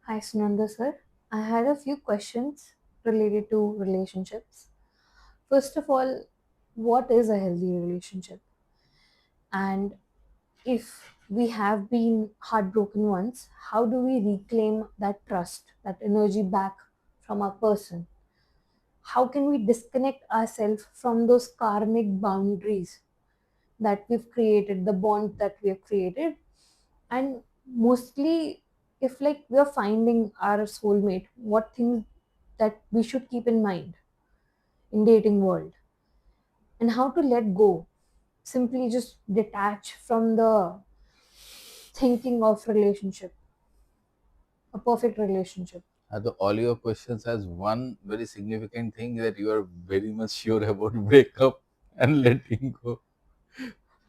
Hi, Sunanda sir. I had a few questions related to relationships. First of all, what is a healthy relationship? And if we have been heartbroken once, how do we reclaim that trust, that energy back from our person? How can we disconnect ourselves from those karmic boundaries that we've created, the bond that we have created? And mostly, if like we're finding our soulmate, what things that we should keep in mind in dating world, and how to let go, simply just detach from the thinking of relationship, a perfect relationship. So all your questions has one very significant thing that you are very much sure about breakup and letting go.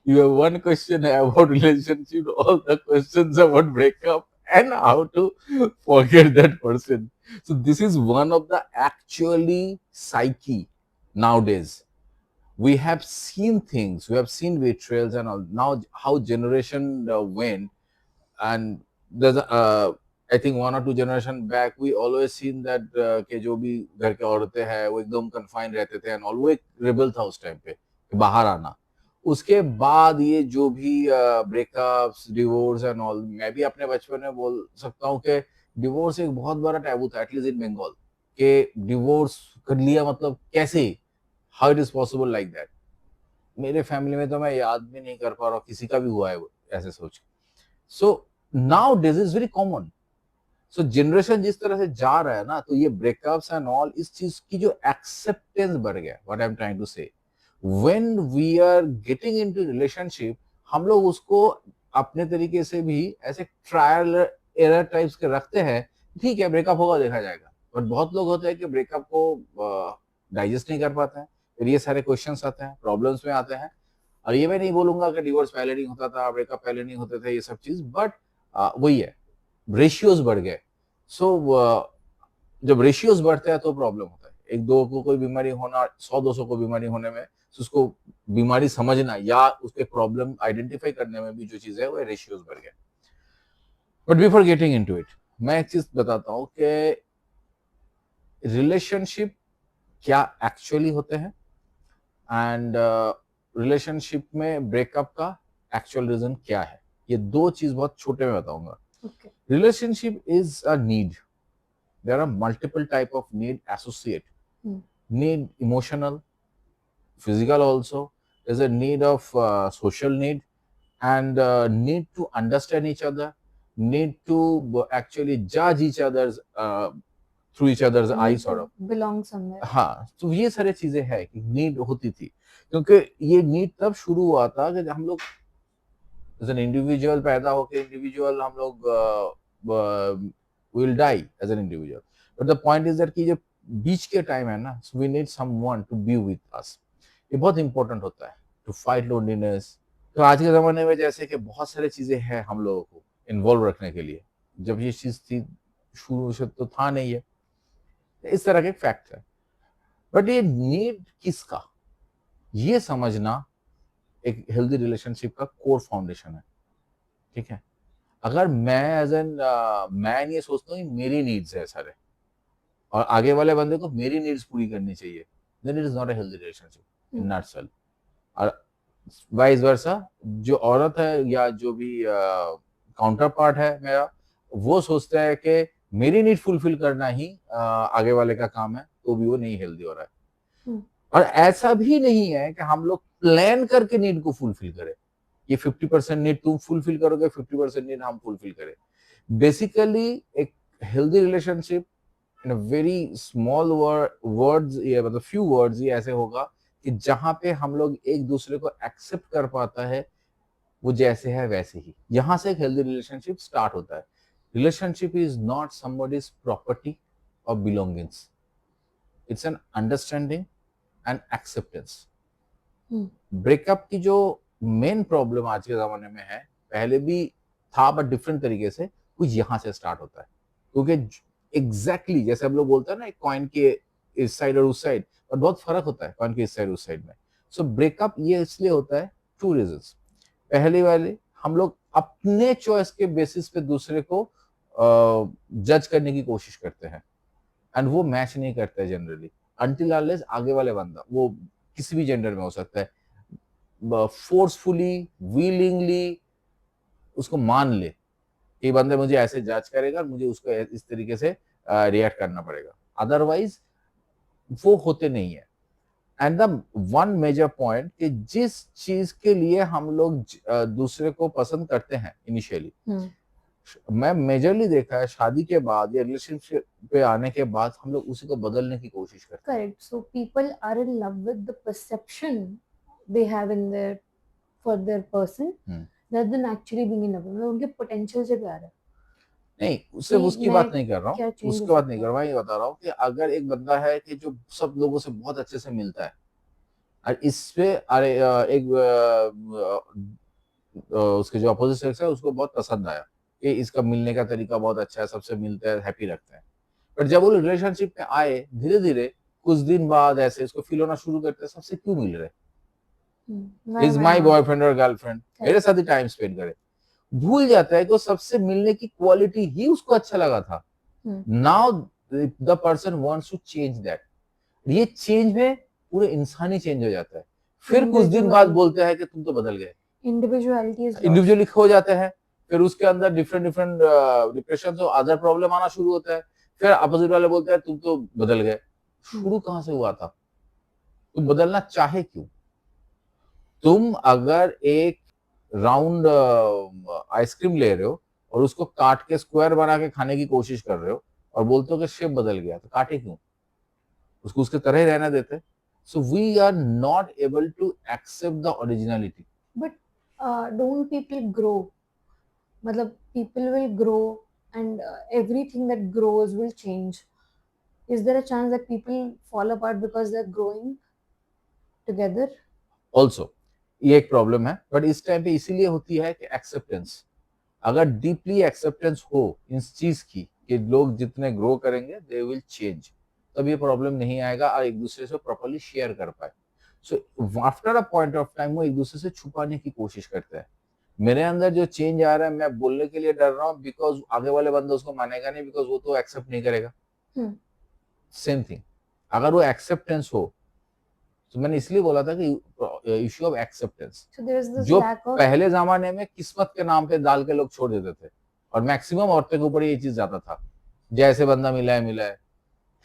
You have one question about relationship, all the questions about breakup and how to forget that person. So this is one of the actually psyche nowadays. We have seen things, we have seen betrayals and all. Now how generation went, and there's I think 1 or 2 generation back we always seen that कि जो भी घर के औरतें हैं वो एकदम confine रहते थे एंड ऑल, वो एक रिबल था उस टाइम पे कि बाहर आना. उसके बाद ये जो भी ब्रेकअप्स डिवोर्स एंड ऑल, मैं भी अपने बचपन में बोल सकता हूँ कि डिवोर्स एक बहुत बड़ा टैबू था एटलीस्ट इन बंगाल, कि डिवोर्स कर लिया मतलब कैसे, how it is possible like that. मेरे फैमिली में तो मैं याद भी नहीं कर पा रहा हूँ किसी का भी हुआ है वो ऐसे सोच. So now this is very common. So generation जिस तरह से जा रहा है ना, तो ये ब्रेकअप्स एंड ऑल, इस चीज की जो एक्सेप्टेंस बढ़ गया, what I am trying to say, when we are getting into relationship, हम लोग उसको अपने तरीके से भी ऐसे ट्रायल एरर टाइप्स के रखते हैं. ठीक है, ब्रेकअप होगा देखा जाएगा. बट बहुत लोग होते हैं कि ब्रेकअप को डाइजेस्ट नहीं कर पाते हैं, फिर ये सारे क्वेश्चंस आते हैं, प्रॉब्लम्स में आते हैं. और ये मैं नहीं बोलूंगा कि डिवोर्स पहले नहीं होता था, ब्रेकअप पहले नहीं होते थे, ये सब चीज, बट वही है, रेशियोज बढ़ गए. सो जब रेशियोज बढ़ते हैं तो प्रॉब्लम होता है. एक दो को कोई बीमारी होना, 100-200 को बीमारी होने में, तो उसको बीमारी समझना या उसके प्रॉब्लम आइडेंटिफाई करने में भी जो चीज है वो रेशियोज बढ़ गए. But before getting into it, मैं एक चीज बताता हूँ कि रिलेशनशिप क्या एक्चुअली होते हैं, एंड रिलेशनशिप में ब्रेकअप का एक्चुअल रीजन क्या है. ये दो चीज बहुत छोटे में बताऊंगा. Okay. Relationship is a need. There are multiple type of need associate. Hmm. Need emotional, physical also. There's a need of social need, and need to understand each other. Need to actually judge each other's through each other's Need eyes sort to of. belong somewhere. हाँ, तो ये सारी चीजें हैं कि need होती थी, क्योंकि ये नीड तब शुरू हुआ था कि जब हम लोग एज एन इंडिविजुअल पैदा होकर इंडिविजुअल हम लोग will die as an individual. But the point is that कि जो बीच के टाइम है ना, we need someone to be with us. ये बहुत इंपॉर्टेंट होता है टू फाइट लोनलीनेस. तो आज के जमाने में जैसे कि बहुत सारी चीजें हैं हम लोगों को इन्वॉल्व रखने के लिए, जब ये चीज थी शुरू से तो था नहीं है. इस तरह के फैक्ट है. बट ये नीड किसका, ये समझना एक हेल्दी रिलेशनशिप का कोर फाउंडेशन है. ठीक है, अगर मैं एज एन मैन ये सोचता हूँ मेरी नीड्स है सारे, और आगे वाले बंदे को मेरी नीड्स पूरी करनी चाहिए, then it is not a healthy relationship in nutshell. और वाइस वर्सा, जो औरत है या जो भी काउंटर पार्ट है मेरा, वो सोचता है कि मेरी नीड फुलफिल करना ही आगे वाले का काम है, तो भी वो नहीं हेल्दी हो रहा है. Hmm. और ऐसा भी नहीं है कि हम लोग प्लान करके नीड को फुलफिल करें, ये 50% नीड तुम फुलफिल करोगे, 50% नीड हम फुलफिल करें. बेसिकली एक healthy relationship in a very small words, ये मतलब फ्यू वर्ड्स, ये ऐसे होगा कि जहां पे हम लोग एक दूसरे को एक्सेप्ट कर पाता है, वो जैसे है वैसे ही, यहां से एक हेल्दी रिलेशनशिप स्टार्ट होता है. Relationship is not somebody's property और belongings, it's an understanding and acceptance. Hmm. Breakup की जो मेन प्रॉब्लम आज के जमाने में है, पहले भी था बट डिफरेंट तरीके से, वो यहाँ से स्टार्ट होता है. क्योंकि एग्जैक्टली जैसे हम लोग बोलते हैं ना, एक कॉइन के इस साइड और उस साइड, और बहुत फर्क होता है कॉइन के इस साइड उस साइड में. सो ब्रेकअप ये इसलिए होता है, टू रीजंस. पहले वाले, हम लोग अपने चॉइस के बेसिस पे दूसरे को जज करने की कोशिश करते हैं एंड वो मैच नहीं करते जनरली अनटिल अनलेस आगे वाले बंदा, वो किसी भी जेंडर में हो सकता है, फोर्सफुली विलिंगली उसको मान ले कि बंदे मुझे ऐसे जज करेगा, मुझे उसको इस तरीके से रिएक्ट करना पड़ेगा, अदरवाइज वो होते नहीं है। And the one major point कि जिस चीज के लिए हम लोग दूसरे को पसंद करते हैं इनिशियली, मैं मेजरली देखा है शादी के बाद या रिलेशनशिप पे आने के बाद हम लोग उसी को बदलने की कोशिश करते हैं। Correct. So people are in love with the perception they have in their for their person rather than actually being in love. मतलब उनके potential से प्यार है नहीं, उससे कि उसकी मैं बात नहीं कर रहा हूँ, क्या चेंज हो उसकी बात नहीं सकता कर है। रहा हूँ, मैं ये बता रहा हूँ कि अगर एक बंदा है कि जो सब लोगों से बहुत अच्छे से मिलता है और इस पे अरे एक उसके जो अपोजिट सेक्स है उसको बहुत पसंद आया कि इसका मिलने का तरीका बहुत अच्छा है, सबसे मिलते हैं, हैप्पी रखते हैं, पर जब वो रिलेशनशिप में आए धीरे धीरे कुछ दिन बाद ऐसे इसको फील होना शुरू करते हैं सबसे क्यों मिल रहे, इज माई बॉयफ्रेंड और गर्लफ्रेंड, मेरे साथ ही टाइम स्पेंड करे, भूल जाता है कि वो सबसे मिलने की क्वालिटी ही उसको अच्छा लगा था। Now the person wants to change that, ये चेंज में पूरे इंसान ही चेंज हो जाता है, फिर कुछ दिन बाद बोलते हैं कि तुम तो बदल गए, इंडिविजुअली खो जाते हैं, फिर उसके अंदर डिफरेंट डिफरेंट डिप्रेशन और अदर प्रॉब्लम आना शुरू होता है, फिर अपोजिट वाले बोलते हैं तुम तो बदल गए, शुरू कहां से हुआ था, तुम बदलना चाहे क्यों, तुम अगर एक राउंड आइसक्रीम ले रहे हो और उसको काट के स्क्वायर बना के खाने की कोशिश कर रहे हो और बोलते हो कि शेप बदल गया, तो काटे क्यों, उसको उसके तरह ही रहना देते। So we are not able to accept the originality. But don't people grow, मतलब people will grow and everything that grows will change. Is there a chance that people fall apart because they're growing together? Also ये एक problem है, but इस time पे इसीलिए होती है कि एक्सेप्टेंस, अगर डीपली एक्सेप्टेंस हो इस चीज की कि लोग जितने ग्रो करेंगे दे विल चेंज, तब ये प्रॉब्लम नहीं आएगा और एक दूसरे से प्रॉपर्ली शेयर कर पाए। So after a point of time वो एक दूसरे से छुपाने की कोशिश करते हैं, मेरे अंदर जो चेंज आ रहा है मैं बोलने के लिए डर रहा हूँ बिकॉज आगे वाले बंदा उसको मानेगा नहीं, बिकॉज वो तो एक्सेप्ट नहीं करेगा। सेम थिंग अगर वो एक्सेप्टेंस हो, तो मैंने इसलिए बोला था कि इश्यू ऑफ एक्सेप्टेंस, जो पहले जमाने में किस्मत के नाम पे डाल के लोग छोड़ देते थे और मैक्सिमम औरतों के ऊपर ये चीज जाता था, जैसे बंदा मिला है,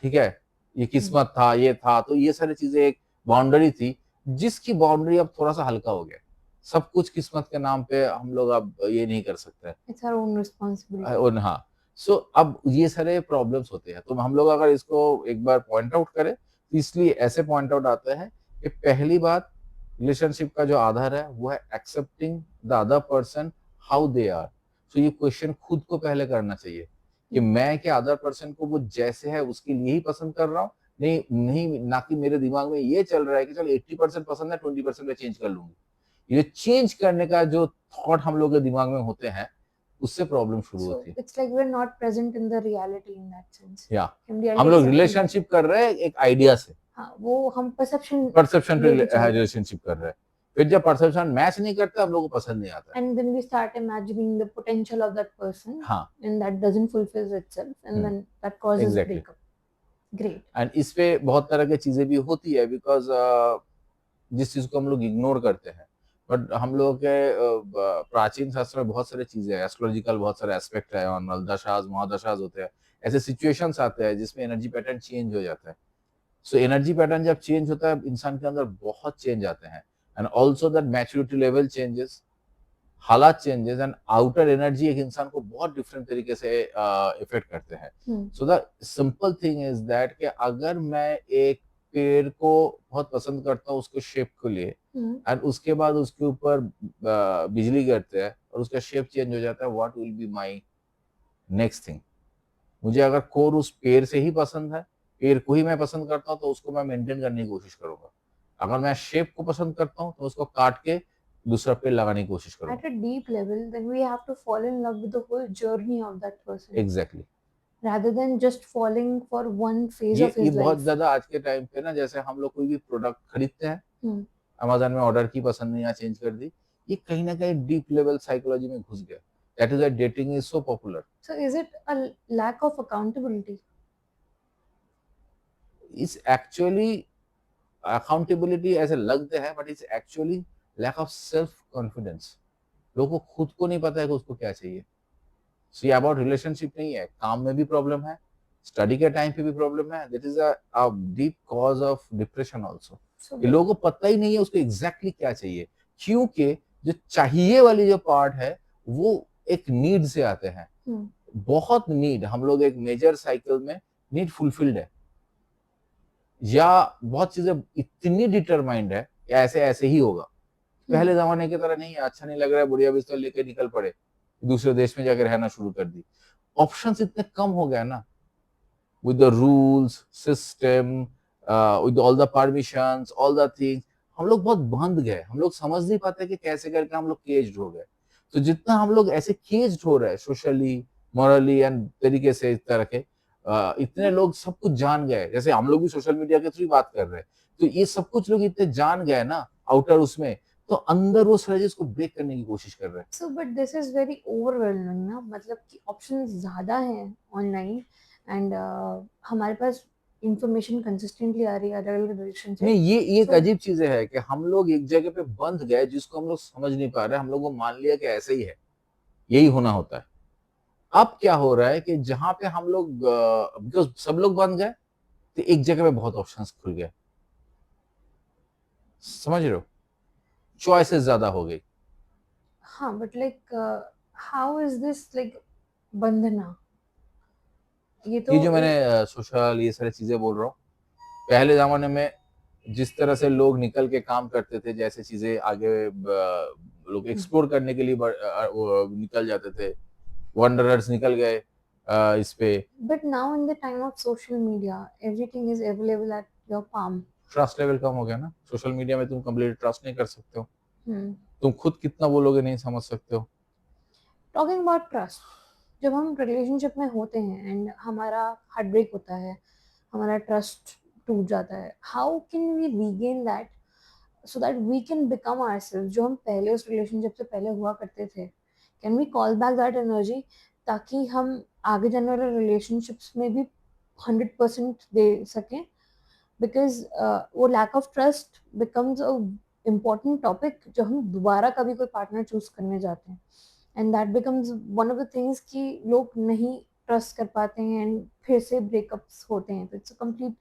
ठीक है, ये किस्मत था, ये था, तो ये सारी चीजें एक बाउंड्री थी, जिसकी बाउंड्री अब थोड़ा सा हल्का हो गया, सब कुछ किस्मत के नाम पे हम लोग अब ये नहीं कर सकते, इट्स आवर ओन रिस्पांसिबिलिटी। हाँ, सो अब ये सारे प्रॉब्लम्स होते हैं, तो हम लोग अगर इसको एक बार पॉइंट आउट करें तो इसलिए ऐसे पॉइंट आउट आते हैं कि पहली बात रिलेशनशिप का जो आधार है वो है accepting the other person how they are. So ये क्वेश्चन खुद को पहले करना चाहिए कि मैं क्या अदर पर्सन को वो जैसे है उसके लिए ही पसंद कर रहा हूँ, नहीं नहीं, ना कि मेरे दिमाग में ये चल रहा है कि चलो 80% पसंद है 20% में चेंज कर लूंगी, ये चेंज करने का जो थॉट हम लोग के दिमाग में होते हैं उससे प्रॉब्लम शुरू होती है। It's like we are not present in the reality in that sense, या हम लोग रिलेशनशिप कर रहे हैं एक आइडिया से, हाँ, वो हम परसेप्शन पे रिलेशनशिप कर रहे हैं, फिर जब परसेप्शन मैच नहीं करता हम लोग को पसंद नहीं आता, and then we start imagining the potential of that person, हाँ, and that doesn't fulfill itself, and then that causes breakup. Great. And इस पे बहुत तरह की चीजें भी होती है बिकॉज जिस चीज को हम लोग इग्नोर करते हैं, बट हम लोग के प्राचीन शास्त्र में बहुत सारी चीजें हैं, एस्ट्रोलॉजिकल बहुत सारे एस्पेक्ट है, और दशाज महादशाज होते हैं, ऐसे सिचुएशंस आते हैं जिसमें एनर्जी पैटर्न चेंज हो जाता है। सो एनर्जी पैटर्न जब चेंज होता है इंसान के अंदर बहुत चेंज आते हैं, and also that maturity level changes, हालात चेंजेस एंड आउटर एनर्जी एक इंसान को बहुत डिफरेंट तरीके से इफेक्ट करते हैं। So the simple thing is that कि अगर मैं एक पेड़ को बहुत पसंद करता हूँ उसके शेप को लिए, एंड उसके बाद उसके ऊपर बिजली गिरते हैं और उसका शेप चेंज हो जाता है, what will be my next thing, मुझे अगर कोर उस पेड़ से ही पसंद है, पेड़ को ही मैं पसंद करता हूँ तो उसको मैं मेंटेन करने की कोशिश करूंगा, अगर मैं शेप को पसंद करता हूँ तो उसको काट के दूसरा पेड़ लगाने की कोशिश करूंगा। At a deep level, then we have to fall in love with the whole journey of that person. Exactly. Rather than just falling for one phase of his ये life. बहुत ज्यादा आज के टाइम पे ना, जैसे हम लोग कोई भी प्रोडक्ट खरीदते हैं, अमेजोन में ऑर्डर की, पसंद नहीं आया, चेंज कर दी, ये कहीं ना कहीं डीप लेवल साइकोलॉजी में घुस गया, That is why dating is so popular. So is it a lack of accountability? It's actually accountability ऐसे लगते हैं, but it's actually lack of self confidence. लोगों को खुद को नहीं पता है कि उसको क्या चाहिए. So ये about relationship नहीं है, काम में भी प्रॉब्लम है, स्टडी के टाइम पे भी प्रॉब्लम है. That is a deep cause of depression also. So ये लोगों को पता ही नहीं है उसको एग्जैक्टली क्या चाहिए, क्योंकि जो चाहिए वाली जो पार्ट है वो एक नीड से आते हैं. बहुत नीड, हम लोग एक मेजर साइकिल में नीड फुलफिल्ड है, या बहुत चीजें इतनी डिटरमाइंड है कि ऐसे ऐसे ही होगा. पहले जमाने की तरह नहीं है, अच्छा नहीं लग रहा है, बुढ़िया बिस्तर लेके निकल पड़े, दूसरे देश में जाकर रहना शुरू कर दी. ऑप्शंस इतने कम हो गए ना, with the rules system, with all the permissions, all the things, हम लोग बहुत बंद गए, हम लोग समझ नहीं पाते कि कैसे करके हम लोग केज्ड हो गए. तो जितना हम लोग ऐसे केज्ड हो रहे हैं सोशली, मॉरली एंड तरीके से, इस तरह के इतने लोग सब कुछ जान गए, जैसे हम लोग भी सोशल मीडिया के थ्रू बात कर रहे हैं, तो ये सब कुछ लोग इतने जान गए ना आउटर उसमें, तो अंदर वो स्ट्रेटेजीज को ब्रेक करने की कोशिश कर रहे हैं. So but this is very overwhelming ना, मतलब कि ऑप्शंस ज़्यादा हैं ऑनलाइन एंड हमारे पास इंफॉर्मेशन कंसिस्टेंटली आ रही है अलग अलग डायरेक्शन से. नहीं, ये एक So- अजीब चीज है कि हम लोग एक जगह पे बंध गए जिसको हम लोग समझ नहीं पा रहे. हम लोग को मान लिया कि ऐसे ही है, यही होना होता है. अब क्या हो रहा है कि जहां पे हम लोग बिकॉज सब लोग बंध गए, तो एक जगह पे बहुत ऑप्शंस खुल गए, समझ रहे हो, चॉइसेस ज्यादा हो गई. हाँ but like how is this like बंधना? ये तो ये जो मैंने सोशल ये सारी चीजें बोल रहा हूँ, पहले जमाने में जिस तरह से लोग निकल के काम करते थे, जैसे चीजें आगे लोग एक्सप्लोर करने के लिए वो निकल जाते थे, वंडरर्स निकल गए इस पे. But now in the time of social media everything is available at your palm. Trust level कम हो गया ना, सोशल मीडिया में तुम कंप्लीट ट्रस्ट नहीं कर सकते हो. तुम खुद कितना बोलोगे नहीं समझ सकते हो. टॉकिंग अबाउट ट्रस्ट, जब हम रिलेशनशिप में होते हैं एंड हमारा हार्ट ब्रेक होता है, हमारा ट्रस्ट टूट जाता है, how can we regain that so that we can become ourselves जो हम पहले उस रिलेशनशिप से पहले हुआ करते थे? Can we call back that energy ताकि हम आगे जाने वाले रिलेशनशिप्स में भी 100% दे सकें? बिकॉज वो lack of trust becomes a important topic जब हम दोबारा कभी कोई पार्टनर चूज करने जाते हैं, and that becomes one of the things कि लोग नहीं ट्रस्ट कर पाते हैं एंड फिर से ब्रेकअप्स होते हैं. तो it's a complete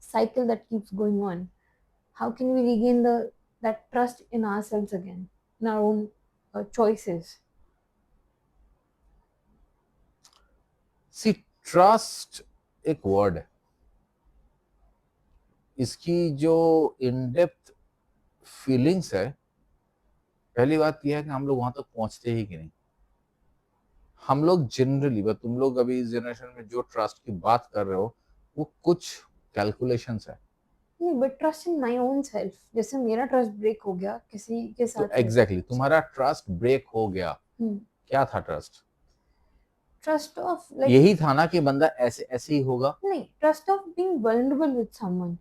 cycle that keeps going on. How can we regain that trust in ourselves again, in our own choices? See, trust एक वर्ड है, इसकी जो इन डेप्थ फीलिंग्स है, पहली बात यह है कि हम लोग वहां तक पहुंचते ही कि नहीं. हम लोग जनरली, तुम लोग अभी इस जनरेशन में जो ट्रस्ट की बात कर रहे हो वो कुछ कैलकुलेशंस है. नहीं, but trust in my own self, जैसे मेरा ट्रस्ट ब्रेक हो गया किसी के तो साथ. एग्जैक्टली तुम्हारा ट्रस्ट ब्रेक हो गया. क्या था ट्रस्ट? ट्रस्ट ऑफ लाइक यही था ना कि बंदा ऐसे ऐसे ही होगा. नहीं, trust of being vulnerable with someone,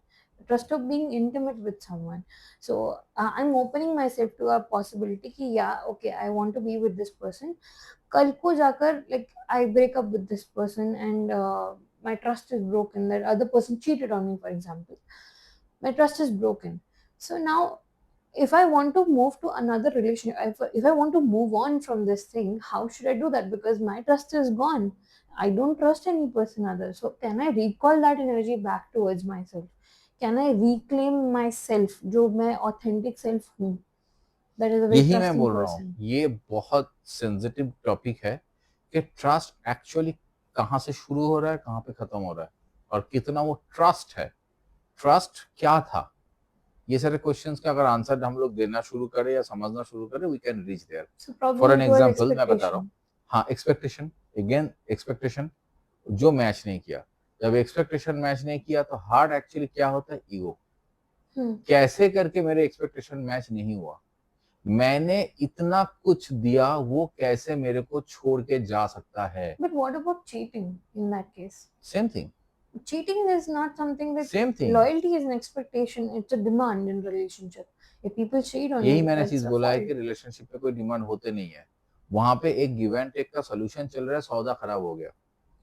trust of being intimate with someone. So I'm opening myself to a possibility कि yeah, okay, I want to be with this person. कल को जाकर like I break up with this person and my trust is broken, that other person cheated on me for example, my trust is broken. So now if I want to move to another relationship, if I want to move on from this thing, how should I do that? Because my trust is gone, I don't trust any person other. So can I recall that energy back towards myself? Can I reclaim myself, जो मैं authentic self हूँ? That is a very यही मैं trusting बोल रहा person. हूँ, ये बहुत सेंसिटिव टॉपिक है कि ट्रस्ट एक्चुअली कहाँ से शुरू हो रहा है, कहाँ पे खत्म हो रहा है, और कितना वो ट्रस्ट है. ट्रस्ट क्या था, ये सारे क्वेश्चंस का अगर आंसर हम लोग देना शुरू करें या समझना शुरू करें, we can reach there. So probably for an it was example मैं बता रहा हूँ. expectation. हाँ, एक्सपेक्टेशन, अगेन एक्सपेक्टेशन जो मैच नहीं किया. जब एक्सपेक्टेशन मैच नहीं किया तो हार्ट एक्चुअली क्या होता है, ईगो. कैसे करके मेरे एक्सपेक्टेशन मैच नहीं हुआ, मैंने इतना कुछ दिया, वो कैसे मेरे को छोड़ के जा सकता है. But what about cheating in that case? Same thing, Cheating is not something that same thing. loyalty is an expectation, it's a demand in relationship. If people cheat on यही you, मैंने that's चीज a बोला है fault. कि relationship पे कोई demand होते नहीं है, वहां पे एक गिव एंड टेक का सोल्यूशन चल रहा है, सौदा खराब हो गया।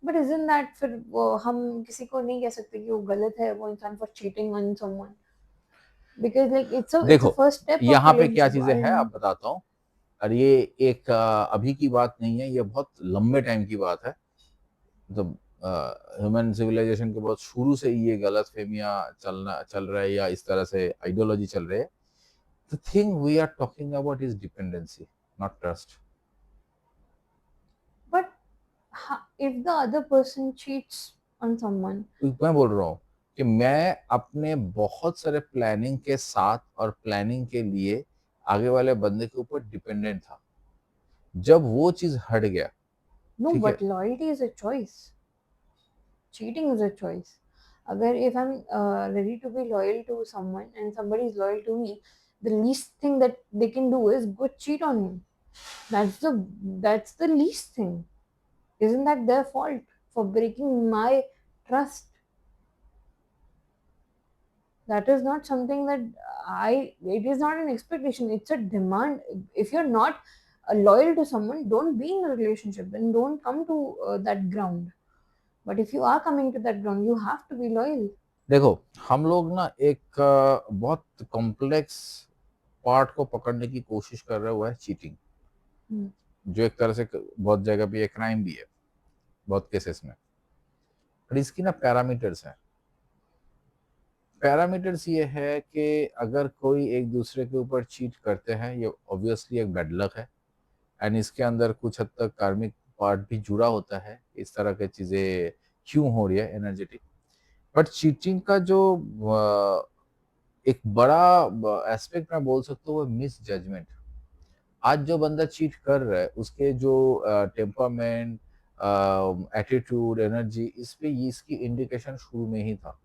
बट इजंट दैट, फिर वो हम किसी को नहीं कह सकते कि वो गलत है वो इंसान for cheating on someone, because like it's a देखो फर्स्ट स्टेप ऑफ यहाँ पे क्या रिलेशनशिप चीजें है आप एंड बताता हूँ। और ये एक अभी की बात नहीं है, ये बहुत लंबे टाइम की बात है। मतलब ह्यूमन सिविलाइजेशन के बहुत शुरू से ये गलत फहमियाँ चल रहा है, या इस तरह से आइडियोलॉजी चल रही है। The thing we are talking about is dependency, not trust. But if the other person cheats on someone. मैं बोल रहा हूँ कि मैं अपने बहुत सारे प्लानिंग के साथ और प्लानिंग के लिए आगे वाले बंदे के ऊपर डिपेंडेंट था। जब वो चीज हट गया, No, ठीक है, but loyalty is a choice. Cheating is a choice. Agar if I'm ready to be loyal to someone and somebody is loyal to me, the least thing that they can do is go cheat on me. That's the least thing. Isn't that their fault for breaking my trust? That is not something that it is not an expectation, it's a demand. If you're not loyal to someone, don't be in a relationship, then don't come to that ground. But if you are coming to that ground, you have to be loyal. देखो हम लोग ना एक बहुत complex part को पकड़ने की कोशिश कर रहे हुआ है, चीटिंग, Hmm. जो एक तरह से बहुत जगह पे ये क्राइम भी है, बहुत केसेस में। पर इसकी ना पैरामीटर्स हैं। पैरामीटर्स ये है कि अगर कोई एक दूसरे के ऊपर चीट करते हैं, ये ऑब्वियसली एक बैड लक है, एंड इसके अंदर कुछ हद तक कार्मिक पार्ट भी जुड़ा होता है। इस तरह की चीजें क्यों हो रही है, एनर्जेटिक। बट चीटिंग का जो एक बड़ा एस्पेक्ट मैं बोल सकता हूँ वो मिस जजमेंट। आज जो बंदा चीट कर रहा है उसके जो टेम्परामेंट, एटीट्यूड, एनर्जी, इस पे ये इसकी इंडिकेशन शुरू में ही था।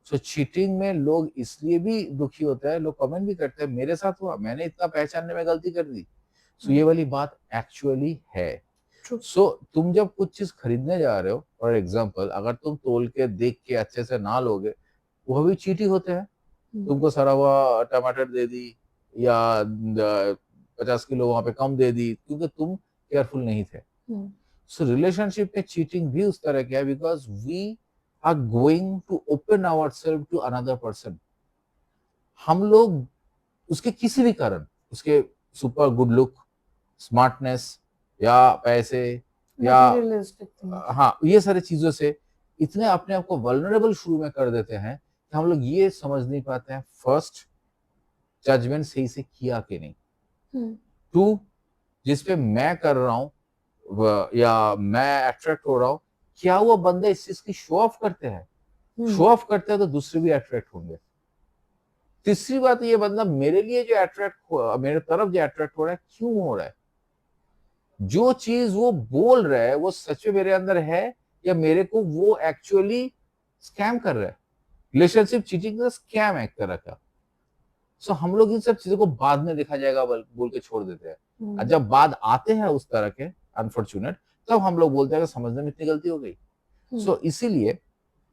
सो चीटिंग में लोग इसलिए भी दुखी होता है, लोग कमेंट भी करते हैं मेरे साथ हुआ, मैंने इतना पहचानने में गलती कर दी। सो ये वाली बात एक्चुअली है। True. सो तुम जब कुछ चीज खरीदने जा रहे हो, फॉर एग्जाम्पल अगर तुम तोल के देख के अच्छे से ना लोगे, वो भी चीटी होते हैं। Hmm. तुमको सड़ा हुआ टमाटर दे दी, या 50 किलो वहां पे कम दे दी, क्योंकि तुम केयरफुल नहीं थे। Hmm. सो रिलेशनशिप में चीटिंग भी उस तरह का है, because we are going to open our self to another person. हम लोग उसके किसी भी कारण, उसके सुपर गुड लुक, स्मार्टनेस, या पैसे, या Materialistic things. हाँ, ये सारी चीजों से इतने अपने आप को वल्नरेबल शुरू में कर देते हैं कि हम लोग ये समझ नहीं पाते हैं फर्स्ट, जजमेंट सही से किया कि नहीं। Hmm. टू, जिस पे मैं कर रहा हूँ या मैं अट्रैक्ट हो रहा हूँ, क्या वो बंदे इस चीज की शो ऑफ करते हैं? Hmm. शो ऑफ करते हैं तो दूसरे भी अट्रैक्ट होंगे। तीसरी बात, ये बंदा मेरे लिए जो मेरे तरफ जो अट्रैक्ट हो रहा है, क्यों हो रहा है? जो चीज वो बोल रहा है वो सच में मेरे अंदर है, या मेरे को वो एक्चुअली स्कैम कर रहा है? रिलेशनशिप चीटिंग का स्कैम है एक तरह का। सो हम लोग इन सब चीजों को बाद में देखा जाएगा बोल के छोड़ देते हैं। और Hmm. जब बाद आते हैं उस तरह के अनफॉर्चुनेट, तब हम लोग बोलते हैं कि समझने में इतनी गलती हो गई। Hmm. सो इसीलिए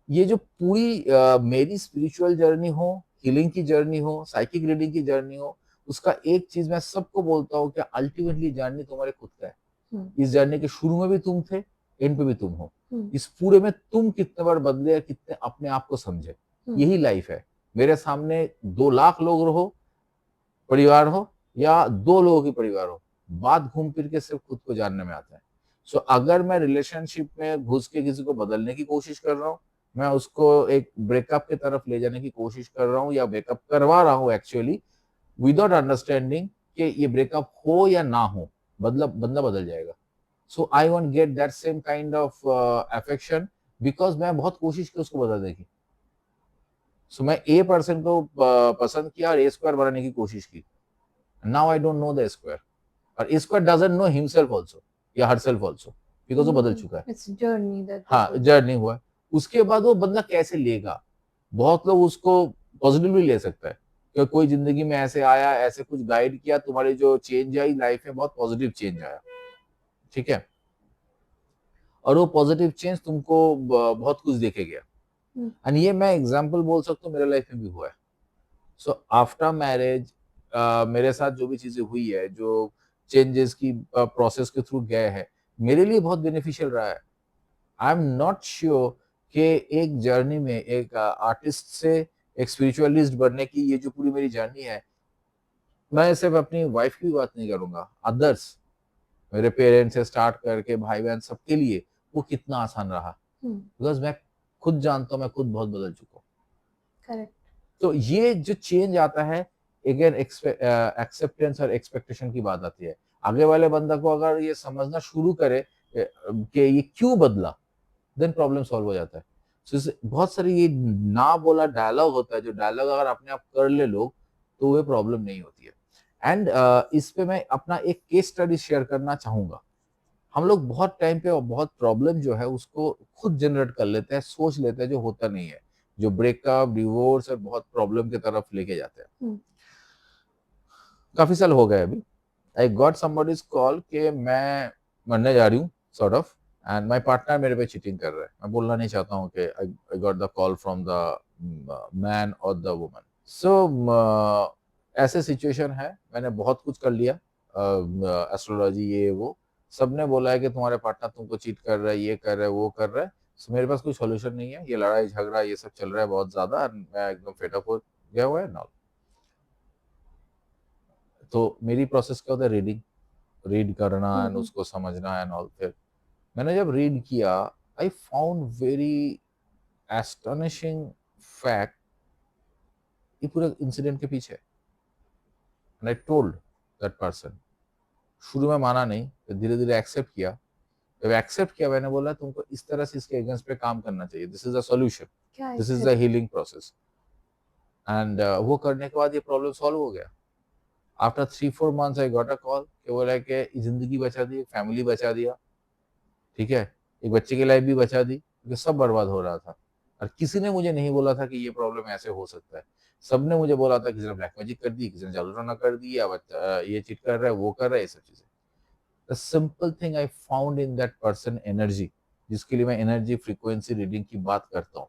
ये जो पूरी मेरी स्पिरिचुअल जर्नी हो, हीलिंग की जर्नी हो, साइकिक रीडिंग की जर्नी हो, उसका एक चीज मैं सबको बोलता हूँ कि अल्टीमेटली जर्नी तुम्हारे खुद का है। Hmm. इस जर्नी के शुरू में भी तुम थे, एंड पे भी तुम हो। Hmm. इस पूरे में तुम कितने बार बदले या कितने अपने आप को समझे, Hmm. यही लाइफ है। मेरे सामने 2 लाख लोग रहो, परिवार हो, या 2 लोगों की परिवार हो, बात घूम फिर के सिर्फ खुद को जानने में आता है। सो अगर मैं रिलेशनशिप में घुस के किसी को बदलने की कोशिश कर रहा हूँ, मैं उसको एक ब्रेकअप की तरफ ले जाने की कोशिश कर रहा हूँ, या ब्रेकअप करवा रहा हूँ एक्चुअली, विदाउट अंडरस्टैंडिंग कि ये ब्रेकअप हो या ना हो, बंदा बदल जाएगा। So I want get that same kind of affection, because मैं बहुत कोशिश की उसको बदलने की। सो मैं ए पर्सन को पसंद किया और ए स्क्वायर बनाने की कोशिश की। Now I don't know the square, और square doesn't know himself also या हरसेल्फ आल्सो, बिकॉज वो बदल Hmm. चुका है। It's a journey that they हाँ, go through. जर्नी हुआ है। उसके बाद वो बंदा कैसे लेगा? बहुत लोग उसको पॉजिटिवली ले सकता है कि कोई जिंदगी में ऐसे आया, ऐसे कुछ गाइड किया, तुम्हारी जो चेंज आई लाइफ में, बहुत पॉजिटिव चेंज आया, ठीक है, और वो पॉजिटिव चेंज तुमको बहुत कुछ देखे गया। Hmm. एंड ये मैं एग्जाम्पल बोल सकता हूँ, मेरे लाइफ में भी हुआ है। सो आफ्टर मैरिज मेरे साथ जो भी चीजें हुई है, जो चेंजेस की प्रोसेस के थ्रू गए हैं, मेरे लिए बहुत बेनिफिशियल रहा है। आई एम नॉट श्योर कि एक जर्नी में एक आर्टिस्ट से एक स्पिरिचुअलिस्ट बनने की ये जो पूरी मेरी जर्नी है, मैं सिर्फ अपनी वाइफ की बात नहीं करूंगा, अदर्स, मेरे पेरेंट्स से स्टार्ट करके भाई बहन सबके लिए वो कितना आसान रहा, बिकॉज मैं खुद जानता हूँ, मैं खुद बहुत बदल चुका हूँ। करेक्ट। तो ये जो चेंज आता है, अगेन एक्सेप्टेंस और एक्सपेक्टेशन की बात आती है। आगे वाले बंदा को अगर ये समझना शुरू करे कि ये क्यों बदला, देन प्रॉब्लम सॉल्व हो जाता है। So, बहुत सारी ये ना बोला डायलॉग होता है, जो डायलॉग अगर अपने आप कर ले लोग, तो वो प्रॉब्लम नहीं होती है। एंड इस पे मैं अपना एक केस स्टडी शेयर करना चाहूंगा। हम लोग बहुत टाइम पे और बहुत प्रॉब्लम जो है उसको खुद जनरेट कर लेते हैं, सोच लेते हैं, जो होता नहीं है, जो ब्रेकअप, डिवोर्स और बहुत प्रॉब्लम की तरफ लेके जाते हैं। काफी साल हो गए अभी, आई गॉट समबडीज कॉल कि मैं मरने जा रही हूँ, sort of, and my partner मेरे पे चीटिंग कर रहा है। मैं बोलना नहीं चाहता हूँ कि I got the call from the man और द वुमन। सो ऐसे सिचुएशन है, मैंने बहुत कुछ कर लिया, एस्ट्रोलॉजी ये वो, सबने बोला है कि तुम्हारे पार्टनर तुमको चीट कर रहा है, ये कर रहा है, वो कर रहा है। So, मेरे पास कोई सोल्यूशन नहीं है, ये लड़ाई झगड़ा ये सब चल रहा है बहुत ज्यादा, and मैं एकदम फेडअप हो गया हुआ है ना। तो मेरी प्रोसेस क्या होता है, रीड करना एंड उसको समझना एंड ऑल। फिर मैंने जब रीड किया, I found very astonishing fact ये पूरे इंसिडेंट के पीछे। And I told that person, शुरू में माना नहीं, फिर धीरे धीरे एक्सेप्ट किया। जब एक्सेप्ट किया, मैंने बोला तुमको इस तरह से इसके अगेंस्ट पे काम करना चाहिए, this is a solution, this is the healing process. And वो करने के बाद ये प्रॉब्लम सॉल्व हो गया। After 3-4 months I got a call कि बोला कि जिंदगी बचा दी, फैमिली बचा दिया, ठीक है, एक बच्चे की लाइफ भी बचा दी, क्योंकि सब बर्बाद हो रहा था। और किसी ने मुझे नहीं बोला था कि ये प्रॉब्लम ऐसे हो सकता है। सबने मुझे बोला था किसी ने ब्लैक मैजिक कर दी, किसी ने जादू टोना कर दिया, ये चीट कर रहा है, वो कर रहा है, ये सब चीजें। The simple thing I found in that person, energy, जिसके लिए मैं एनर्जी फ्रीक्वेंसी रीडिंग की बात करता हूँ।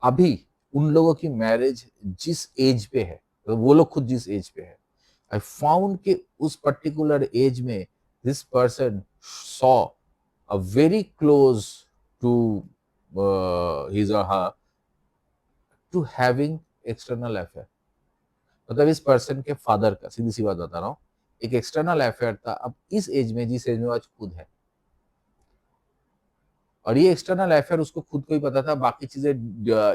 अभी उन लोगों की मैरिज जिस एज पे है, तो वो लोग खुद जिस एज पे है, आई फाउंड कि उस पर्टिकुलर एज में this person saw a very close to his और her to having external affair. मतलब इस पर्सन के फादर का, सीधी सी बात बता रहा हूँ, एक एक्सटर्नल अफेयर था। अब इस एज में, जिस एज में आज खुद है, और ये एक्सटर्नल अफेयर उसको खुद को ही पता था, बाकी चीजें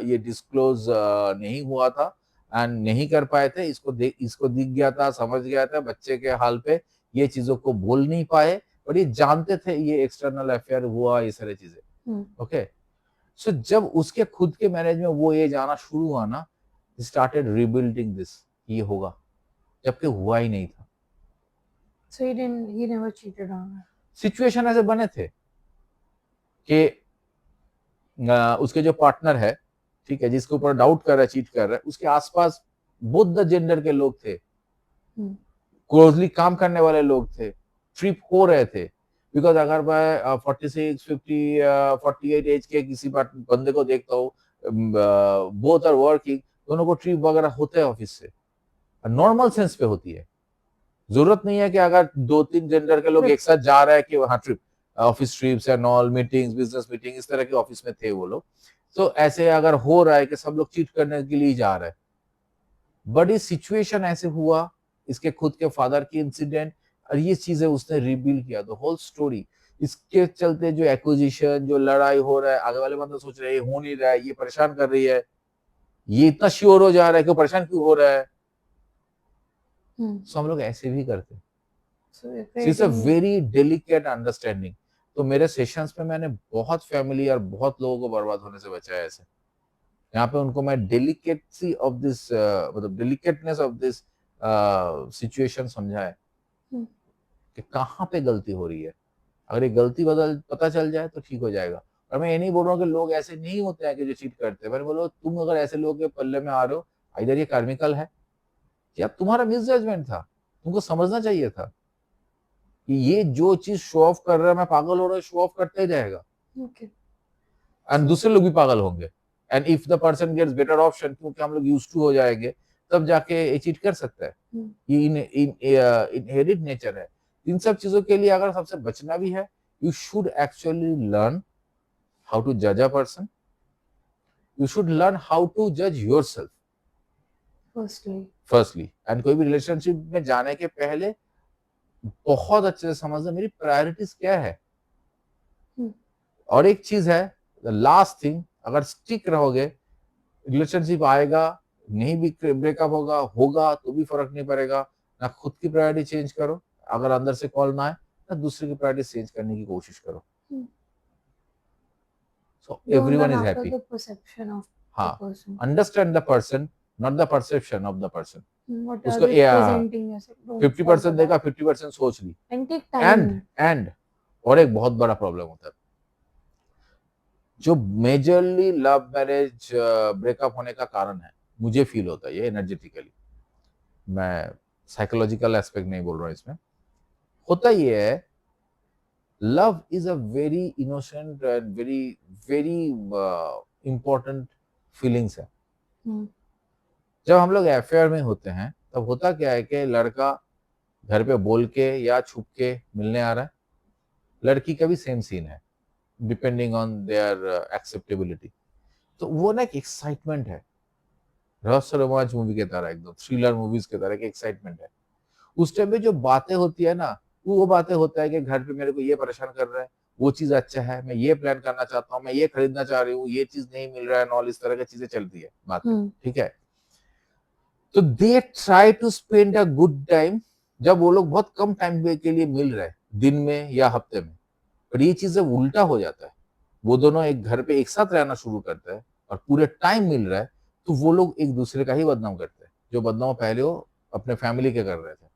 ये डिस्क्लोज नहीं हुआ था एंड नहीं कर पाए थे। इसको दिख गया था, समझ गया था बच्चे के हाल पे, ये चीजों को बोल नहीं पाए, और ये जानते थे ये एक्सटर्नल अफेयर हुआ, ये सारी चीजें। ओके, सो जब उसके खुद के मैरिज में वो ये जाना शुरू हुआ ना, स्टार्टेड रिबिल्डिंग दिस, ये होगा, जबकि हुआ ही नहीं था। So he never cheated on her. Situation ऐसे बने थे कि उसके जो पार्टनर है, ठीक है, जिसके ऊपर डाउट कर रहा है, चीट कर रहा है, उसके आसपास बोथ द जेंडर के लोग थे, क्लोजली काम करने वाले लोग थे, ट्रिप हो रहे थे। बिकॉज अगर मैं 46, 50, 48 एज के किसी बंदे को देखता हूँ, बोथ आर वर्किंग, दोनों को ट्रिप वगैरह होते हैं ऑफिस से, नॉर्मल सेंस पे होती है। जरूरत नहीं है कि अगर 2-3 जेंडर के लोग एक साथ जा रहे हैं कि वहां trip, office trips and all, meetings, business meeting, इस तरह के ऑफिस में थे वो लोग। तो ऐसे अगर हो रहा है कि सब लोग चीट करने के लिए जा रहे हैं, बड़ी सिचुएशन ऐसे हुआ, इसके खुद के फादर की इंसिडेंट, और ये चीजें उसने रिवील किया, द होल स्टोरी। इसके चलते जो एक्विजिशन, जो लड़ाई हो रहा है, आगे वाले बंदे सोच रहे हैं हो नहीं रहा है, ये परेशान कर रही है, ये इतना श्योर हो जा रहा है कि परेशान क्यों हो रहा है। सो हम लोग ऐसे भी करते हैं। It's a very delicate understanding. तो मेरे सेशंस में मैंने बहुत फैमिली और बहुत लोगों को बर्बाद होने से बचाया ऐसे। यहाँ पे उनको मैं डेलिकेटसी ऑफ दिस, मतलब डेलिकेटनेस ऑफ दिस सिचुएशन समझाए कि कहाँ पे गलती हो रही है। अगर ये गलती पता चल जाए तो ठीक हो जाएगा। और मैं ये नहीं बोल रहा हूँ कि लोग ऐसे नहीं होते हैं कि जो चीट करते हैं, मैंने बोला तुम अगर ऐसे लोगों के पल्ले में आ रहे हो, इधर ये कार्मिकल है या तुम्हारा मिस जजमेंट था, तुमको समझना चाहिए था कि ये जो चीज शो ऑफ कर रहा है, मैं पागल हो रहा है, शो ऑफ करते ही जाएगा, एंड दूसरे लोग भी पागल होंगे। And if the person gets better option, क्योंकि हम लोग यूज्ड टू हो जाएंगे, तब जाके ये चीज कर सकता है। Hmm. ये इनहेरिट नेचर है। इन सब चीजों के लिए अगर सबसे बचना भी है, you should actually learn how to जज a person, you should learn how to जज yourself Firstly. Firstly, and कोई भी रिलेशनशिप में जाने के पहले बहुत अच्छे से समझना मेरी प्रायोरिटीज क्या है। Hmm. और एक चीज है, द लास्ट थिंग, अगर स्टिक रहोगे, रिलेशनशिप आएगा, नहीं भी ब्रेकअप होगा, होगा तो भी फर्क नहीं पड़ेगा। ना खुद की प्रायोरिटी चेंज करो, अगर अंदर से कॉल ना आए, ना दूसरे की प्रायोरिटी चेंज करने की कोशिश करो। Hmm. So Don't everyone run is after happy. the perception of the हाँ, person. Understand the person, not the perception of the person. What are उसको they presenting yourself? Don't fall for 50% that. देखा, 50% सोच ली। And take and time. And और एक बहुत बड़ा problem होता है, जो मेजरली लव मैरिज ब्रेकअप होने का कारण है, मुझे फील होता है ये एनर्जेटिकली, मैं साइकोलॉजिकल एस्पेक्ट नहीं बोल रहा हूँ इसमें, होता ये है, love is a very innocent and very very important feelings है। Hmm. जब हम लोग अफेयर में होते हैं, तब होता क्या है कि लड़का घर पे बोल के या छुप के मिलने आ रहा है, लड़की का भी सेम सीन है, डिपेंडिंग ऑन देयर एक्सेप्टेबिलिटी। तो वो ना एक एक्साइटमेंट है, रहस्य रोमांच मूवी की तरह, एकदम थ्रिलर मूवीज की तरह एक एक्साइटमेंट है। उस टाइम पे जो बातें होती है ना, वो बातें होता है कि घर पे मेरे को ये परेशान कर रहा है, वो चीज अच्छा है, मैं ये प्लान करना चाहता हूँ, मैं ये खरीदना चाह रही हूँ, ये चीज नहीं मिल रहा है, ऑल इस तरह की चीजें चलती है बातें, Hmm. ठीक है। तो they try to spend a good time, जब वो लोग बहुत कम टाइम के लिए मिल रहे हैं, दिन में या हफ्ते में। पर ये चीज जब उल्टा हो जाता है, वो दोनों एक घर पे एक साथ रहना शुरू करते हैं और पूरे टाइम मिल रहा है, तो वो लोग एक दूसरे का ही बदनाम करते हैं, जो बदनाम पहले वो अपने फैमिली के कर रहे थे।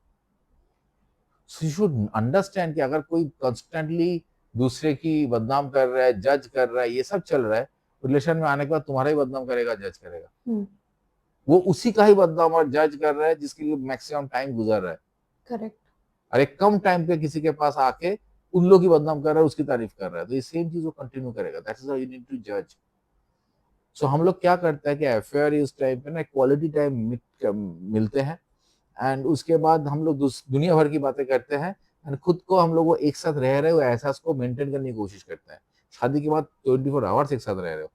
सो यू शुड अंडरस्टैंड कि अगर कोई कंस्टेंटली दूसरे की बदनाम कर रहा है, जज कर रहा है, ये सब चल रहा है, रिलेशन में आने के बाद तुम्हारा ही बदनाम करेगा, जज करेगा। Hmm. वो उसी का ही बदनाम और जज कर रहा है जिसके लिए मैक्सिमम टाइम गुजर रहा है। Correct. अरे कम टाइम पे किसी के पास आके उन लोग की बदनाम कर रहा है, उसकी तारीफ कर रहा है, तो ये सेम चीज वो कंटिन्यू करेगा। That is how you need to जज। सो हम लोग क्या करते हैं कि अफेयर उस टाइम पे ना क्वालिटी टाइम मिलते हैं, एंड उसके बाद हम लोग दुनिया भर की बातें करते हैं, एंड खुद को हम लोग वो एक साथ रह रहे हो एहसास को मेंटेन करने की कोशिश करते हैं। शादी के बाद 24 आवर्स एक साथ रह रहे हो,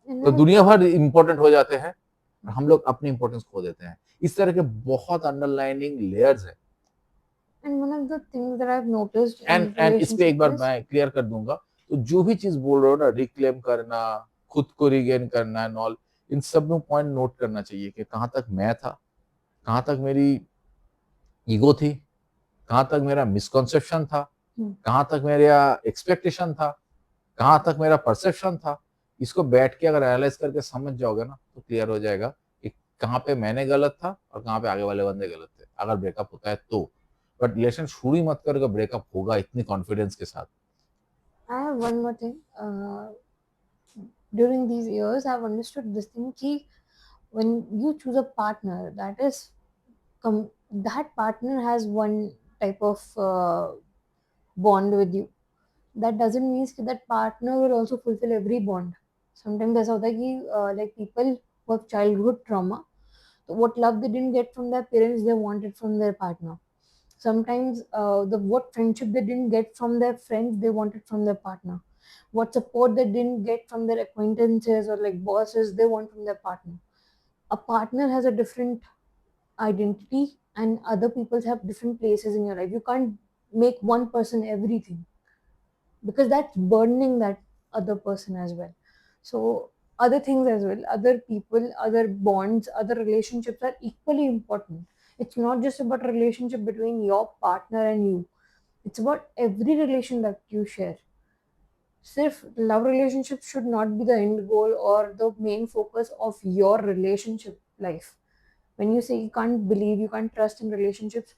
And तो then दुनिया भर इंपॉर्टेंट हो जाते हैं और हम लोग अपनी इंपॉर्टेंस खो देते हैं। इस तरह के बहुत अंडरलाइनिंग लेयर्स है। one of the things that I've noticed in and इस पे relationship एक बार is मैं क्लियर कर दूंगा, तो जो भी चीज बोल रहे हो ना, रिक्लेम करना, खुद को रिगेन करना एंड ऑल, इन सब में पॉइंट नोट करना चाहिए कि कहाँ तक मैं था, कहाँ तक मेरी ईगो थी, कहाँ तक मेरा मिसकॉन्सेप्शन था, Hmm. कहाँ तक मेरा एक्सपेक्टेशन था, कहाँ तक मेरा परसेप्शन था। इसको बैठ के अगर एनालाइज करके समझ जाओगे ना, तो क्लियर हो जाएगा कि कहाँ पे मैंने गलत था और कहाँ पे आगे वाले बंदे गलत थे, अगर ब्रेकअप होता है तो। बट रिलेशन शुरू ही मत करो ब्रेकअप होगा इतनी कॉन्फिडेंस के साथ। I have one more thing. During these years, I've understood this thing कि when you choose a partner, that partner has one type of bond with you. That doesn't mean that that partner will also fulfill every bond. Sometimes ऐसा होता है कि like people who have childhood trauma, so what love they didn't get from their parents, they wanted from their partner. Sometimes the what friendship they didn't get from their friends, they wanted from their partner. What support they didn't get from their acquaintances or like bosses, they want from their partner. A partner has a different identity, and other people have different places in your life. You can't make one person everything, because that's burdening that other person as well. So other things as well, other people, other bonds, other relationships are equally important. It's not just about a relationship between your partner and you, it's about every relation that you share. Sirf love relationship should not be the end goal or the main focus of your relationship life. When you say you can't believe, you can't trust in relationships,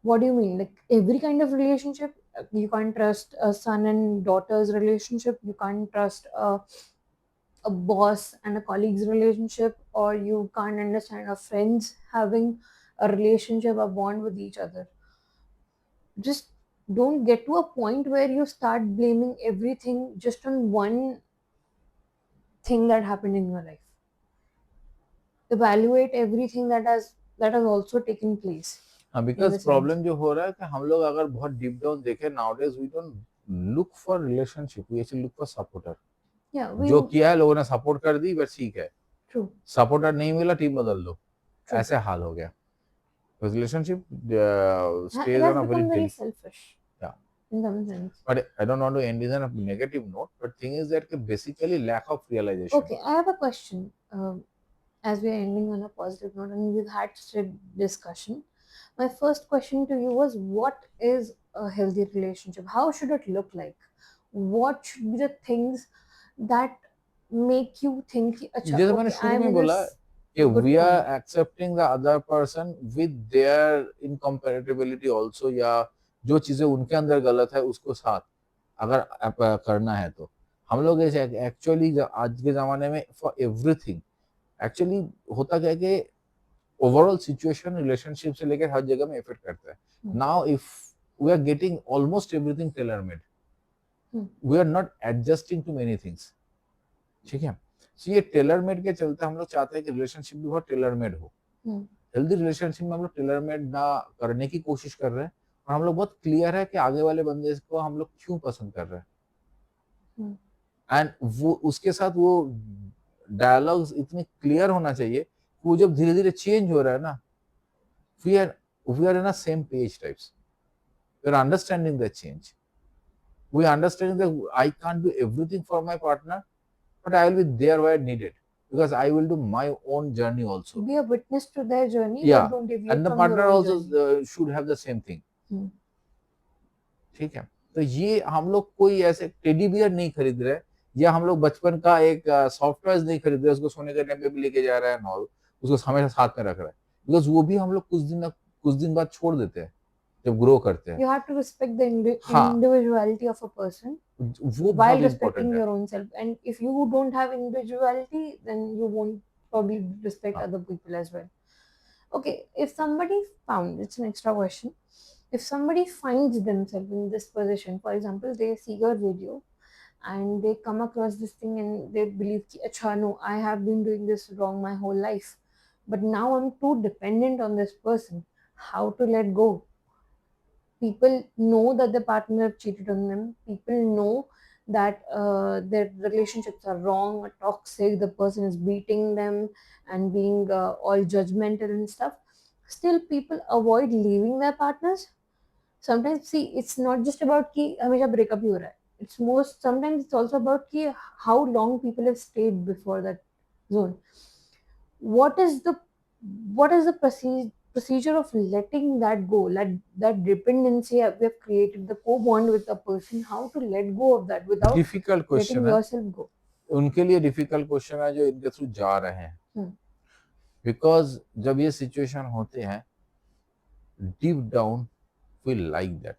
what do you mean? Like every kind of relationship? You can't trust a son and daughter's relationship, you can't trust a boss and a colleague's relationship, or you can't understand a friends having a relationship, a bond with each other. Just don't get to a point where you start blaming everything just on one thing that happened in your life. evaluate everything that has also taken place हाँ, in because the sense. Problem जो हो रहा है कि हम लोग अगर बहुत डीप डाउन देखें nowadays we don't look for relationship, we actually look for supporter. Yeah, we जो किया है लोगों ने सपोर्ट कर दी, बस ठीक है. true. सपोर्टर नहीं मिला, टीम बदल दो. True. ऐसे हाल हो गया. Relationship It stays has on a very become very delicate. selfish. Yeah. In some sense. But I don't want to end this on a negative note, but thing is that basically lack of realization. Okay, I have a question. As we are ending on a positive note and we've had such a discussion, my first question to you was, what is a healthy relationship? How should it look like? What should be the things that make you think, "Acha, जैसे मैंने okay, शुरू I'm में in बोला this कि good we are point." accepting the other person with their incompatibility also, या जो चीजें उनके अंदर गलत है उसको साथ अगर करना है तो हम लोग एक्चुअली आज के जमाने में फॉर एवरीथिंग एक्चुअली होता क्या है कि ओवरऑल सिचुएशन रिलेशनशिप से लेकर हर जगह में इफेक्ट करता है. Now if we are getting almost everything tailor made, we are not adjusting to many things. ठीक है, सो ये टेलर मेड के चलते हम लोग चाहते हैं कि रिलेशनशिप भी बहुत टेलर मेड हो. हेल्दी रिलेशनशिप में हम लोग टेलर मेड ना करने की कोशिश कर रहे हैं और हम लोग बहुत क्लियर है कि आगे वाले बंदे को हम लोग क्यों पसंद कर रहे हैं. एंड वो उसके साथ वो डायलॉग्स इतने क्लियर होना चाहिए कि वो जब धीरे धीरे चेंज हो रहा है ना, we are in a same page types, we are understanding the change, we are understanding that I can't do everything for my partner, but I will be there where needed because I will do my own journey also. Be a witness to their journey, Yeah, but don't deviate and the from your partner own also journey. should have the same thing. ठीक है, तो ये हम लोग कोई ऐसे teddy bear नहीं खरीद रहे, या हम लोग बचपन का एक सॉफ्टवेयर नहीं खरीद रहे, उसको सोने के टाइम पे भी लेके जा रहा है नॉल, उसको हमेशा साथ में रख रहा है, बिकॉज वो भी हम लोग कुछ दिन बाद छोड़ देते हैं जब ग्रो करते हैं. You have to respect the individuality of a person वो while बहुत respecting important है. your own self. And if you don't have individuality, then you won't probably respect other people as well. Okay, if somebody found, it's an extra question, if somebody finds themselves in this position, for example, they see your video and they come across this thing and they believe ki, acha, no, I have been doing this wrong my whole life, but now I'm too dependent on this person. How to let go? People know that the partner have cheated on them. People know that their relationships are wrong or toxic. The person is beating them and being all judgmental and stuff. Still, people avoid leaving their partners. Sometimes, see, it's not just about कि हमेशा breakup ही हो रहा है. It's most sometimes it's also about कि how long people have stayed before that zone. What is the procedure of letting that go, that dependency we have created, the co-bond with a person, how to let go of that without difficult letting question है, yourself go? उनके लिए difficult question है जो इनके through जा रहे हैं, because जब ये सिचुएशन होते हैं deep down we like that.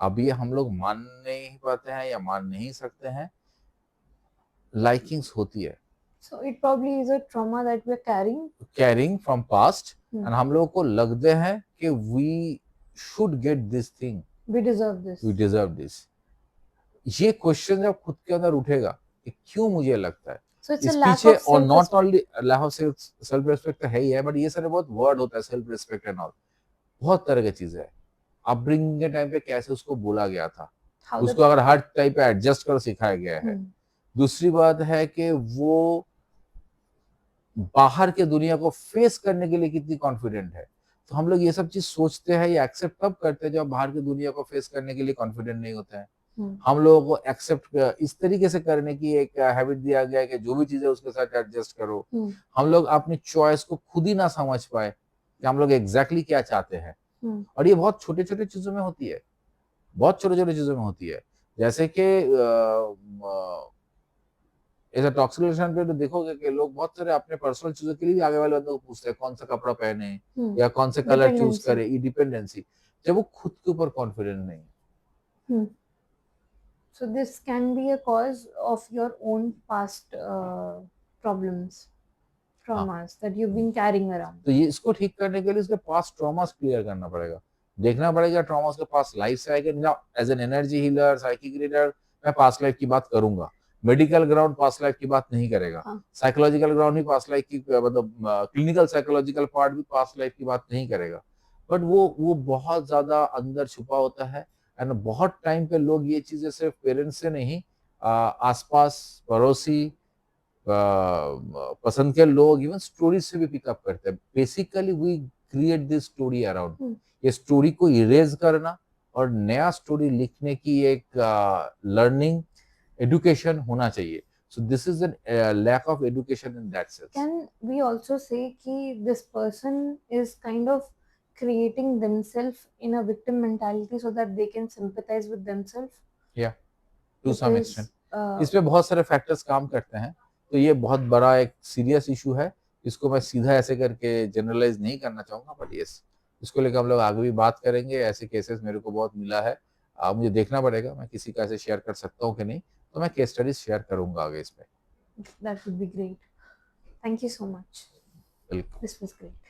अब ये हम लोग मान नहीं पाते हैं या मान नहीं सकते हैं, लाइकिंग्स होती है. So it probably is a trauma that we're carrying from past, and हम लोगों को लगते हैं कि we should get this thing, we deserve this. ये क्वेश्चन जब खुद के अंदर उठेगा कि क्यों मुझे लगता है, So it's इस a lack पीछे of और not self-respect. Only lack of self respect है ही है, बट ये सारे बहुत वर्ड होता है, सेल्फ रेस्पेक्ट एंड ऑल, बहुत तरह की चीजें है. अपब्रिंगिंग के टाइम पे कैसे उसको बोला गया था, How उसको अगर हर टाइप पे एडजस्ट कर सिखाया गया है. दूसरी बात है कि वो बाहर के दुनिया को फेस करने के लिए कितनी कॉन्फिडेंट है. तो हम लोग ये सब चीज सोचते हैं या एक्सेप्ट तब करते हैं जब बाहर की दुनिया को फेस करने के लिए कॉन्फिडेंट नहीं होते हैं. हम लोगों को एक्सेप्ट इस तरीके से करने की एक हैबिट दिया गया है कि जो भी चीज है उसके साथ एडजस्ट करो. हम लोग अपनी चॉइस को खुद ही ना समझ पाए कि हम लोग एग्जैक्टली क्या चाहते हैं. और ये बहुत छोटे छोटे चीजों में होती है, बहुत छोटे छोटे चीजों में होती है. जैसे कि ऐसा टॉक्सिक रिलेशन पे तो देखोगे कि लोग बहुत सारे अपने पर्सनल चीजों के लिए भी आगे वाले बंदों को पूछते हैं कौन सा कपड़ा पहने या कौन से कलर चूज करे, ये डिपेंडेंसी, जब वो खुद के ऊपर कॉन्फिडेंट नहीं है. So this can be a cause of your own past problems, traumas that you've been carrying around. तो ये इसको ठीक करने के लिए इसके पास्ट ट्रॉमास क्लियर करना पड़ेगा, देखना पड़ेगा ट्रॉमास के पास्ट लाइफ से आएगा. As an energy healer, psychic reader, मैं पास्ट लाइफ की बात करूंगा, मेडिकल ग्राउंड पास्ट लाइफ की बात नहीं करेगा, हाँ। साइकोलॉजिकल ग्राउंड भी पास्ट लाइफ की, मतलब क्लिनिकल साइकोलॉजिकल पार्ट भी पास्ट लाइफ की बात नहीं करेगा, बट वो बहुत ज्यादा अंदर छुपा होता है। एंड बहुत टाइम पे लोग ये चीजें सिर्फ पेरेंट्स से नहीं, आसपास पड़ोसी, पसंद के लोग, इवन स्टोरी से भी पिकअप करते हैं। Basically we create this story around, hmm. ये स्टोरी को इरेज करना और नया स्टोरी लिखने की एक लर्निंग एडुकेशन होना चाहिए। So this is an lack of education in that sense. Can we also say कि this person is kind of creating themselves in a victim mentality so that they can sympathize with themselves? या to some Because extent इस पे बहुत सारे factors काम करते हैं, तो ये बहुत बड़ा एक सीरियस इशू है। इसको मैं सीधा ऐसे करके जनरलाइज नहीं करना चाहूंगा, बट यस, इसको लेकर हम लोग आगे भी बात करेंगे। ऐसे केसेस मेरे को बहुत मिला है, मुझे देखना पड़ेगा मैं किसी का ऐसे शेयर कर सकता हूँ कि नहीं, तो मैं केस स्टडीज शेयर करूंगा आगे इस पे। that would be great. Thank you so much. बिल्कुल। This was great.